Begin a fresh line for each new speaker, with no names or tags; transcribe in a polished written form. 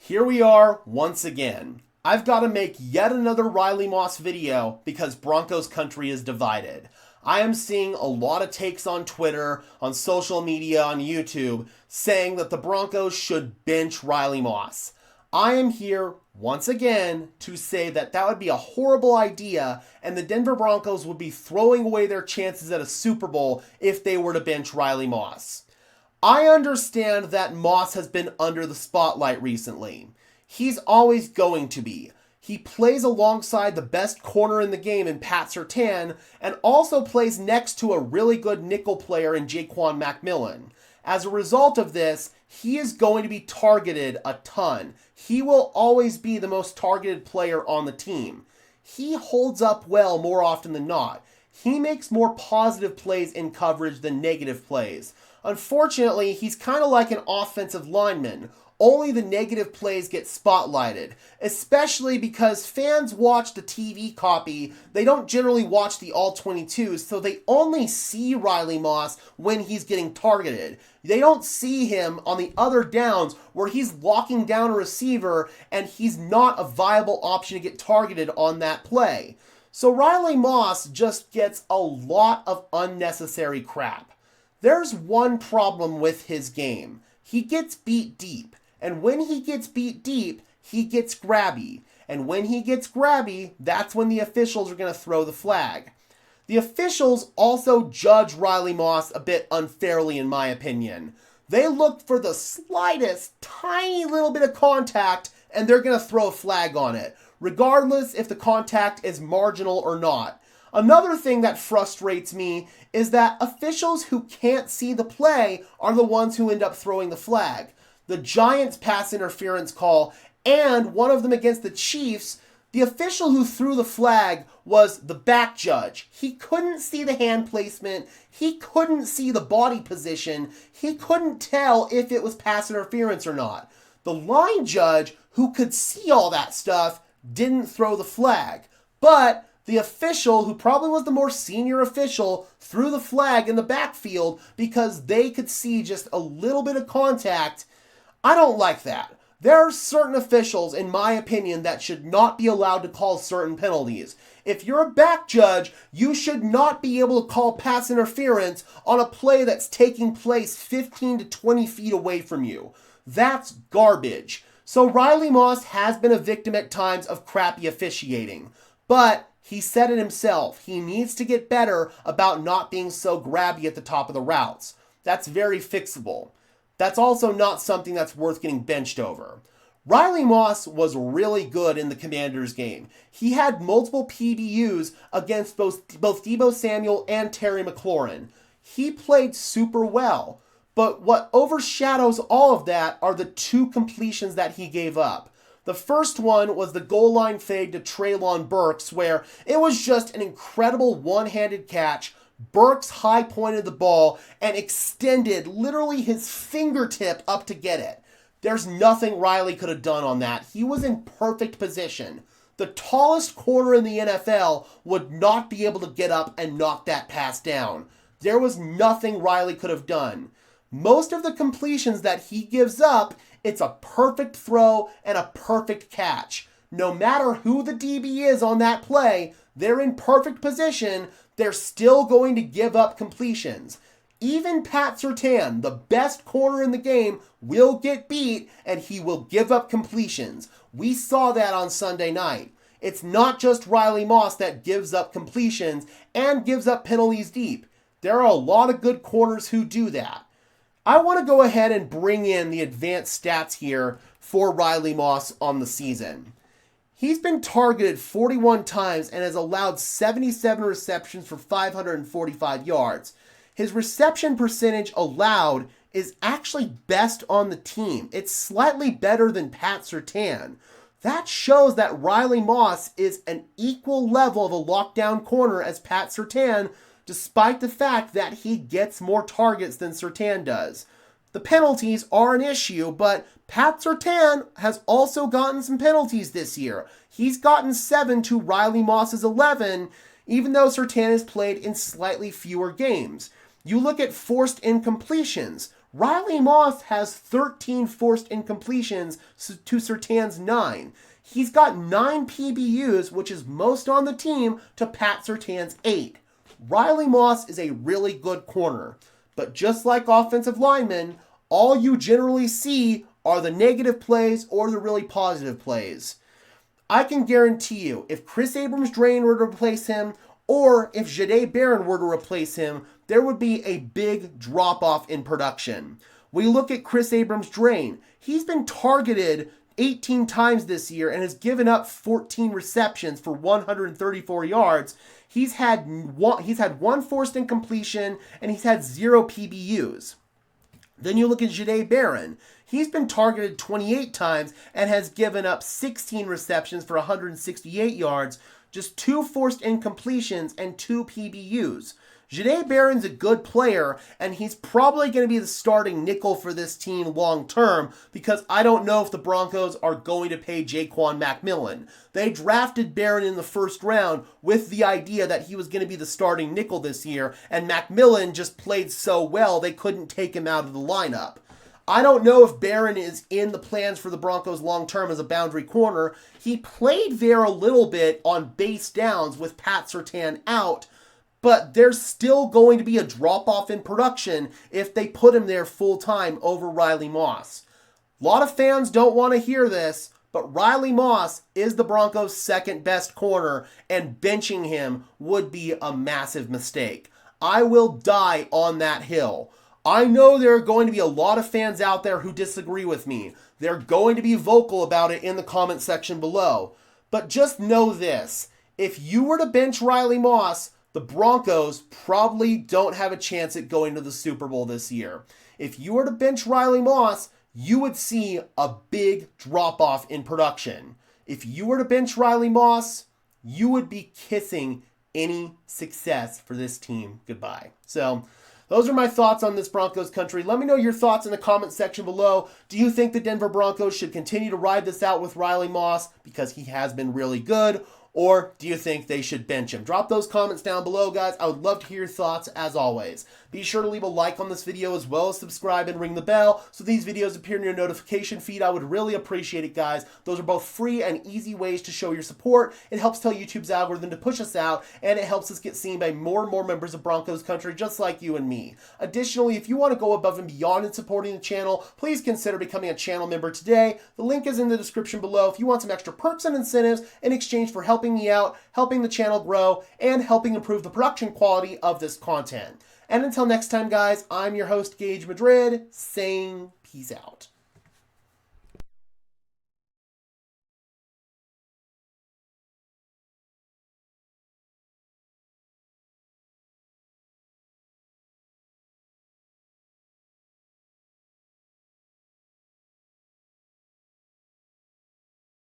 Here we are once again. I've got to make yet another Riley Moss video because Broncos country is divided. I am seeing a lot of takes on Twitter, on social media, on YouTube, saying that the Broncos should bench Riley Moss. I am here once again to say that that would be a horrible idea and the Denver Broncos would be throwing away their chances at a Super Bowl if they were to bench Riley Moss. I understand that Moss has been under the spotlight recently. He's always going to be. He plays alongside the best corner in the game in Pat Surtain and also plays next to a really good nickel player in Jaquan McMillan. As a result of this, he is going to be targeted a ton. He will always be the most targeted player on the team. He holds up well more often than not. He makes more positive plays in coverage than negative plays. Unfortunately, he's kind of like an offensive lineman. Only the negative plays get spotlighted, especially because fans watch the TV copy. They don't generally watch the all-22s, so they only see Riley Moss when he's getting targeted. They don't see him on the other downs where he's locking down a receiver and he's not a viable option to get targeted on that play. So Riley Moss just gets a lot of unnecessary crap. There's one problem with his game. He gets beat deep. And when he gets beat deep, he gets grabby. And when he gets grabby, that's when the officials are going to throw the flag. The officials also judge Riley Moss a bit unfairly, in my opinion. They look for the slightest, tiny little bit of contact, and they're going to throw a flag on it, regardless if the contact is marginal or not. Another thing that frustrates me is that officials who can't see the play are the ones who end up throwing the flag. The Giants pass interference call and one of them against the Chiefs, the official who threw the flag was the back judge. He couldn't see the hand placement. He couldn't see the body position. He couldn't tell if it was pass interference or not. The line judge, who could see all that stuff, didn't throw the flag. But the official, who probably was the more senior official, threw the flag in the backfield because they could see just a little bit of contact. I don't like that. There are certain officials, in my opinion, that should not be allowed to call certain penalties. If you're a back judge, you should not be able to call pass interference on a play that's taking place 15 to 20 feet away from you. That's garbage. So Riley Moss has been a victim at times of crappy officiating. But he said it himself. He needs to get better about not being so grabby at the top of the routes. That's very fixable. That's also not something that's worth getting benched over. Riley Moss was really good in the Commanders game. He had multiple PBUs against both Deebo Samuel and Terry McLaurin. He played super well. But what overshadows all of that are the two completions that he gave up. The first one was the goal line fade to Treylon Burks, where it was just an incredible one-handed catch. Burks high-pointed the ball and extended literally his fingertip up to get it. There's nothing Riley could have done on that. He was in perfect position. The tallest corner in the NFL would not be able to get up and knock that pass down. There was nothing Riley could have done. Most of the completions that he gives up, it's a perfect throw and a perfect catch. No matter who the DB is on that play, they're in perfect position. They're still going to give up completions. Even Pat Surtain, the best corner in the game, will get beat and he will give up completions. We saw that on Sunday night. It's not just Riley Moss that gives up completions and gives up penalties deep. There are a lot of good corners who do that. I want to go ahead and bring in the advanced stats here for Riley Moss on the season. He's been targeted 41 times and has allowed 77 receptions for 545 yards. His reception percentage allowed is actually best on the team. It's slightly better than Pat Surtain. That shows that Riley Moss is an equal level of a lockdown corner as Pat Surtain, despite the fact that he gets more targets than Surtain does. The penalties are an issue, but Pat Surtain has also gotten some penalties this year. He's gotten 7 to Riley Moss's 11, even though Surtain has played in slightly fewer games. You look at forced incompletions. Riley Moss has 13 forced incompletions to Surtan's 9. He's got 9 PBUs, which is most on the team, to Pat Surtan's 8. Riley Moss is a really good corner, but just like offensive linemen, all you generally see are the negative plays or the really positive plays. I can guarantee you, if Chris Abrams-Draine were to replace him, or if Jahdae Barron were to replace him, there would be a big drop-off in production. We look at Chris Abrams-Draine. He's been targeted 18 times this year and has given up 14 receptions for 134 yards. He's had one forced incompletion, and he's had 0 PBUs. Then you look at Jahdae Barron. He's been targeted 28 times and has given up 16 receptions for 168 yards, just 2 forced incompletions and 2 PBUs. Jahdae Barron's a good player, and he's probably going to be the starting nickel for this team long term, because I don't know if the Broncos are going to pay Jaquan McMillan. They drafted Barron in the first round with the idea that he was going to be the starting nickel this year, and McMillan just played so well they couldn't take him out of the lineup. I don't know if Barron is in the plans for the Broncos long term as a boundary corner. He played there a little bit on base downs with Pat Surtain out, but there's still going to be a drop-off in production if they put him there full-time over Riley Moss. A lot of fans don't want to hear this, but Riley Moss is the Broncos' second-best corner, and benching him would be a massive mistake. I will die on that hill. I know there are going to be a lot of fans out there who disagree with me. They're going to be vocal about it in the comment section below. But just know this. If you were to bench Riley Moss, the Broncos probably don't have a chance at going to the Super Bowl this year. If you were to bench Riley Moss, you would see a big drop-off in production. If you were to bench Riley Moss, you would be kissing any success for this team goodbye. So those are my thoughts on this Broncos country. Let me know your thoughts in the comment section below. Do you think the Denver Broncos should continue to ride this out with Riley Moss because he has been really good? Or do you think they should bench him? Drop those comments down below, guys. I would love to hear your thoughts as always. Be sure to leave a like on this video as well as subscribe and ring the bell so these videos appear in your notification feed. I would really appreciate it, guys. Those are both free and easy ways to show your support. It helps tell YouTube's algorithm to push us out, and it helps us get seen by more and more members of Broncos country just like you and me. Additionally, if you want to go above and beyond in supporting the channel, please consider becoming a channel member today. The link is in the description below if you want some extra perks and incentives in exchange for helping me out, helping the channel grow, and helping improve the production quality of this content. And until next time, guys, I'm your host, Gage Madrid, saying peace out.